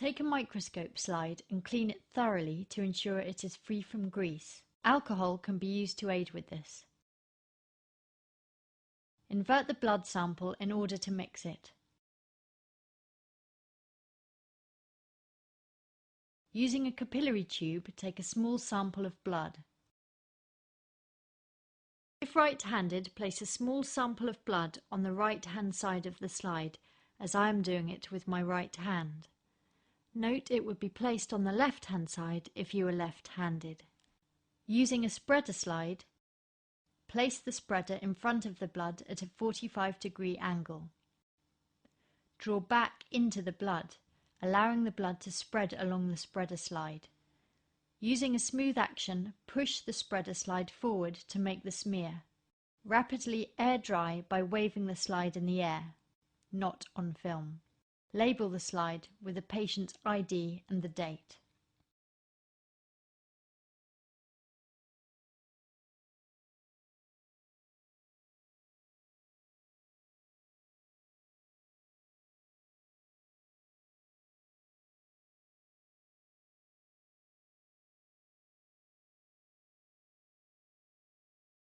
Take a microscope slide and clean it thoroughly to ensure it is free from grease. Alcohol can be used to aid with this. Invert the blood sample in order to mix it. Using a capillary tube, take a small sample of blood. If right-handed, place a small sample of blood on the right-hand side of the slide, as I am doing it with my right hand. Note it would be placed on the left-hand side if you were left-handed. Using a spreader slide, place the spreader in front of the blood at a 45-degree angle. Draw back into the blood, allowing the blood to spread along the spreader slide. Using a smooth action, push the spreader slide forward to make the smear. Rapidly air dry by waving the slide in the air, not on film. Label the slide with the patient's ID and the date.